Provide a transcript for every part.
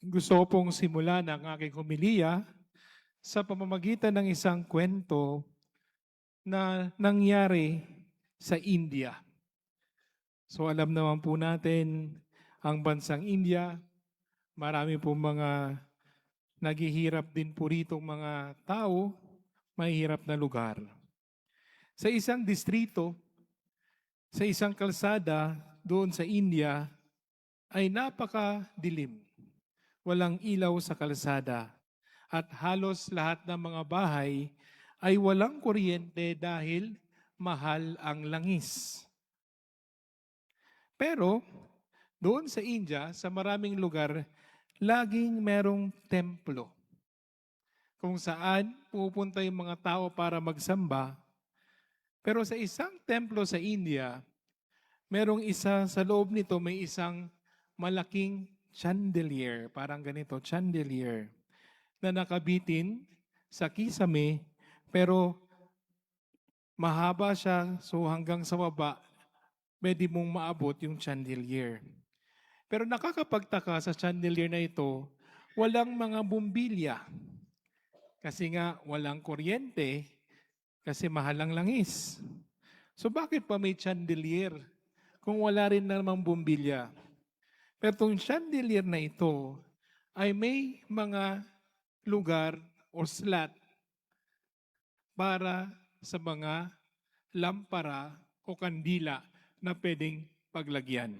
Gusto ko pong simulan ang aking homilya sa pamamagitan ng isang kwento na nangyari sa India. So alam naman po natin, ang bansang India, marami po mga naghihirap din po rito mga tao, mahihirap na lugar. Sa isang distrito, sa isang kalsada doon sa India, ay napakadilim. Walang ilaw sa kalsada. At halos lahat ng mga bahay ay walang kuryente dahil mahal ang langis. Pero doon sa India, sa maraming lugar, laging merong templo kung saan pupunta yung mga tao para magsamba. Pero sa isang templo sa India, merong isa sa loob nito, may isang malaking chandelier, parang ganito, chandelier, na nakabitin sa kisame, pero mahaba siya, so hanggang sa baba, pwede mong maabot yung chandelier. Pero nakakapagtaka sa chandelier na ito, walang mga bumbilya. Kasi nga walang kuryente, kasi mahal ang langis. So bakit pa may chandelier kung wala rin namang bumbilya? Pero itong chandelier na ito ay may mga lugar o slot para sa mga lampara o kandila na pwedeng paglagyan.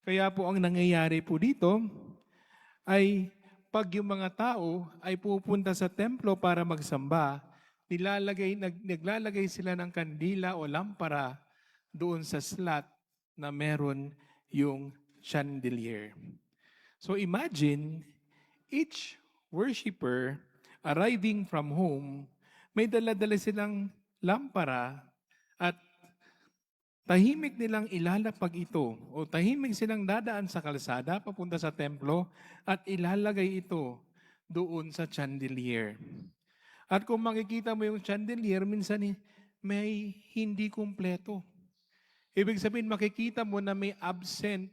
Kaya po ang nangyayari po dito ay pag yung mga tao ay pupunta sa templo para magsamba, naglalagay sila ng kandila o lampara doon sa slot na meron yung chandelier. So imagine, each worshiper arriving from home, may dala-dala silang lampara at tahimik nilang ilalapag ito o tahimik silang dadaan sa kalsada papunta sa templo at ilalagay ito doon sa chandelier. At kung makikita mo yung chandelier, minsan may hindi kumpleto. Ibig sabihin, makikita mo na may absent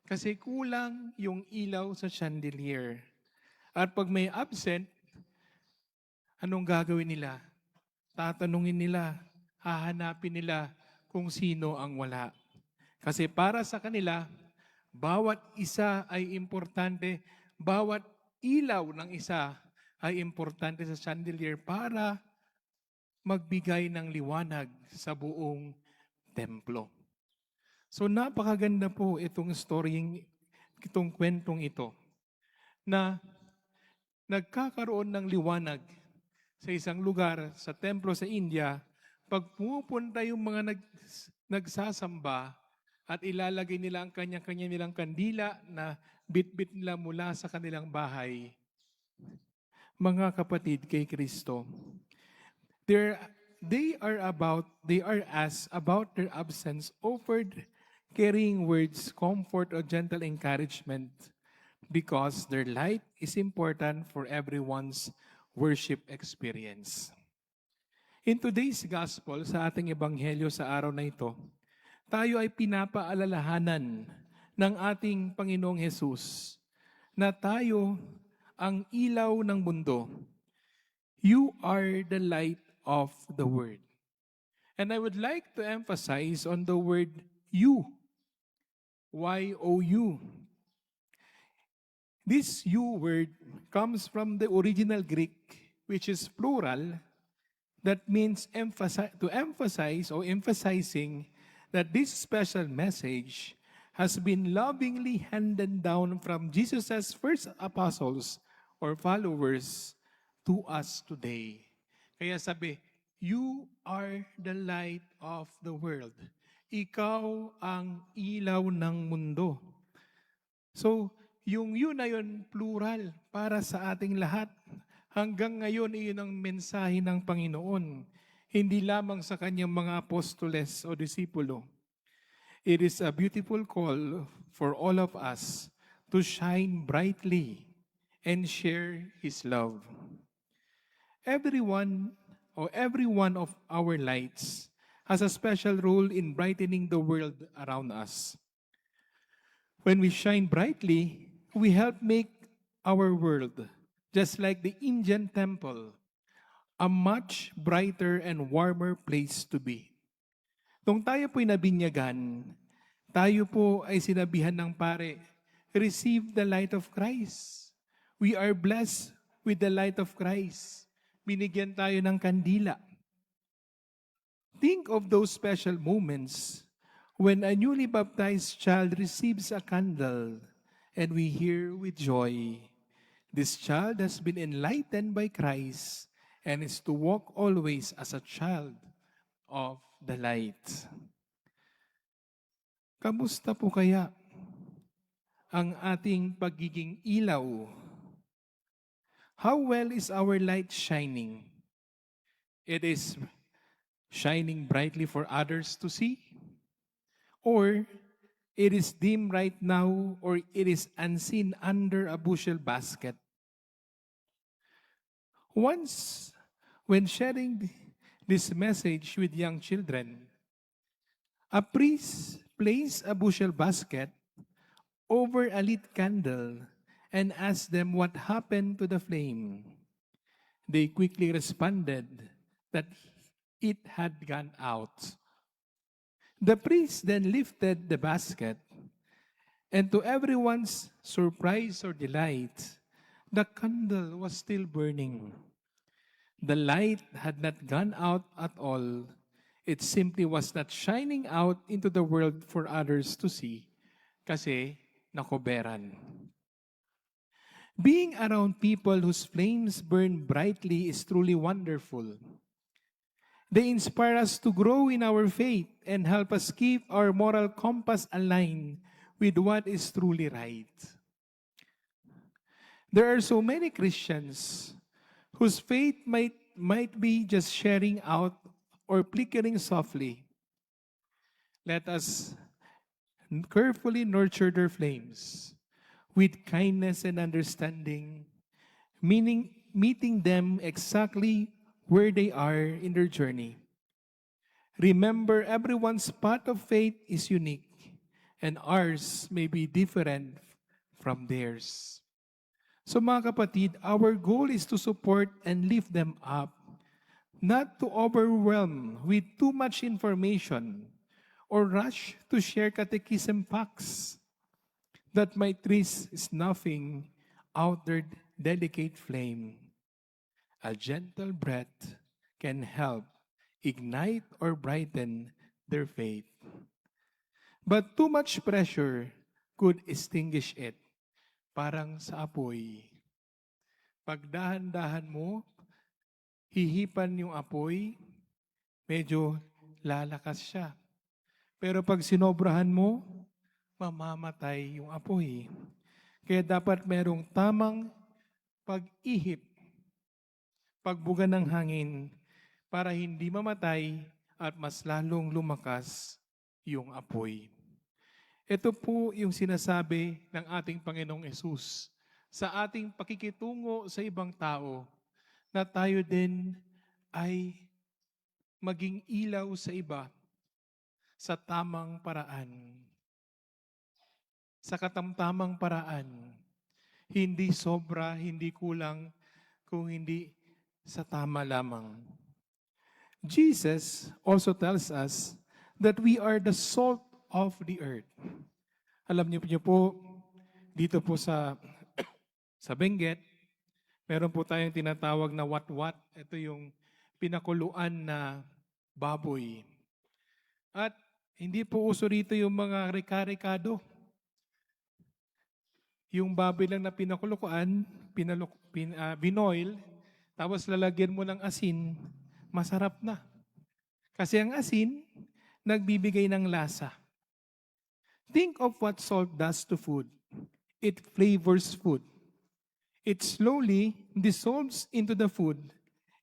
kasi kulang yung ilaw sa chandelier. At pag may absent, anong gagawin nila? Tatanungin nila, hahanapin nila kung sino ang wala. Kasi para sa kanila, bawat isa ay importante, bawat ilaw ng isa ay importante sa chandelier para magbigay ng liwanag sa buong templo. So napakaganda po itong kwentong ito na nagkakaroon ng liwanag sa isang lugar, sa templo sa India, pag pumupunta yung mga nagsasamba at ilalagay nila ang kanya-kanya nilang kandila na bit-bit nila mula sa kanilang bahay, mga kapatid kay Kristo, they are asked about their absence, offered carrying words, comfort, or gentle encouragement because their light is important for everyone's worship experience. In today's gospel, sa ating ebanghelyo sa araw na ito, tayo ay pinapaalalahanan ng ating Panginoong Hesus na tayo ang ilaw ng mundo. You are the light of the world. And I would like to emphasize on the word you. Y-O-U. This you word comes from the original Greek, which is plural, that means to emphasize or emphasizing that this special message has been lovingly handed down from Jesus' first apostles or followers to us today. Kaya sabi, you are the light of the world. Ikaw ang ilaw ng mundo. So, yung yun na yun, plural, para sa ating lahat. Hanggang ngayon, iyon ang mensahe ng Panginoon. Hindi lamang sa kanyang mga apostoles o disipulo. It is a beautiful call for all of us to shine brightly and share His love. Every one of our lights has a special role in brightening the world around us. When we shine brightly, we help make our world, just like the Indian temple, a much brighter and warmer place to be. Nung tayo po'y nabinyagan, tayo po ay sinabihan ng pare, receive the light of Christ. We are blessed with the light of Christ. Binigyan tayo ng kandila. Think of those special moments when a newly baptized child receives a candle and we hear with joy, this child has been enlightened by Christ and is to walk always as a child of the light. Kamusta po kaya ang ating pagiging ilaw? How well is our light shining? It is shining brightly for others to see? Or it is dim right now, or it is unseen under a bushel basket? Once, when sharing this message with young children, a priest placed a bushel basket over a lit candle and asked them what happened to the flame. They quickly responded that it had gone out. The priest then lifted the basket, and to everyone's surprise or delight, the candle was still burning. The light had not gone out at all. It simply was not shining out into the world for others to see kasi nakoberan. Being around people whose flames burn brightly is truly wonderful. They inspire us to grow in our faith and help us keep our moral compass aligned with what is truly right. There are so many Christians whose faith might be just sharing out or flickering softly. Let us carefully nurture their flames with kindness and understanding, meeting them exactly where they are in their journey. Remember, everyone's path of faith is unique, and ours may be different from theirs. So mga kapatid, our goal is to support and lift them up, not to overwhelm with too much information or rush to share catechism facts that might risk snuffing out their delicate flame. A gentle breath can help ignite or brighten their faith. But too much pressure could extinguish it. Parang sa apoy. Pag dahan-dahan mo, hihipan yung apoy, medyo lalakas siya. Pero pag sinobrahan mo, mamamatay yung apoy. Kaya dapat merong tamang pag-ihip, pagbuga ng hangin, para hindi mamatay at mas lalong lumakas yung apoy. Ito po yung sinasabi ng ating Panginoong Hesus sa ating pakikitungo sa ibang tao, na tayo din ay maging ilaw sa iba sa tamang paraan. Sa katamtamang paraan. Hindi sobra, hindi kulang, kung hindi sa tama lamang. Jesus also tells us that we are the salt of the earth. Alam niyo po, dito po sa Benguet, meron po tayong tinatawag na wat-wat. Ito yung pinakuluan na baboy. At hindi po uso rito yung mga reka-rekado. Yung baboy lang na pinakuluan, binoil, tapos lalagyan mo ng asin, masarap na. Kasi ang asin, nagbibigay ng lasa. Think of what salt does to food. It flavors food. It slowly dissolves into the food,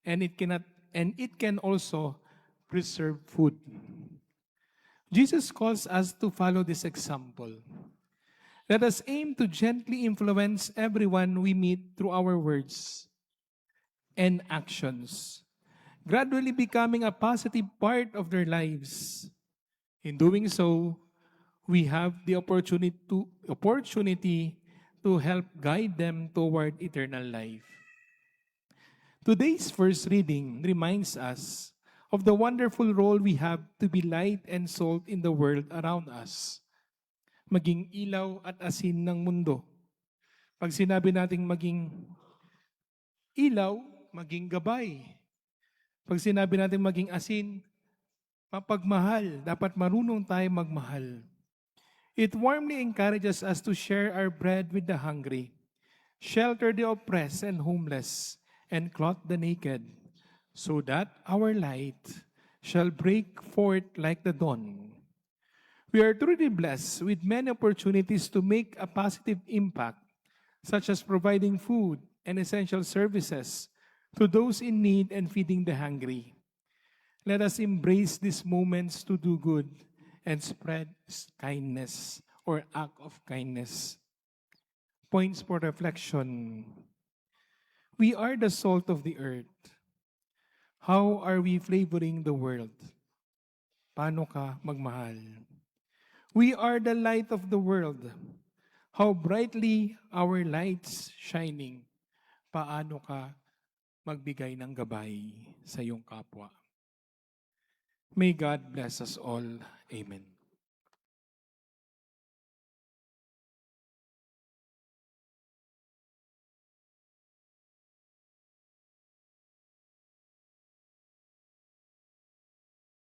and it can also preserve food. Jesus calls us to follow this example. Let us aim to gently influence everyone we meet through our words and actions, gradually becoming a positive part of their lives. In doing so, we have the opportunity to to help guide them toward eternal life. Today's first reading reminds us of the wonderful role we have to be light and salt in the world around us. Maging ilaw at asin ng mundo. Pag sinabi nating maging ilaw, maging gabay. Pag sinabi natin maging asin, mapagmahal. Dapat marunong tayo magmahal. It warmly encourages us to share our bread with the hungry, shelter the oppressed and homeless, and clothe the naked, so that our light shall break forth like the dawn. We are truly blessed with many opportunities to make a positive impact, such as providing food and essential services to those in need and feeding the hungry. Let us embrace these moments to do good and spread kindness or act of kindness. Points for reflection. We are the salt of the earth. How are we flavoring the world? Paano ka magmahal? We are the light of the world. How brightly our lights shining. Paano ka magbigay ng gabay sa iyong kapwa? May God bless us all. Amen.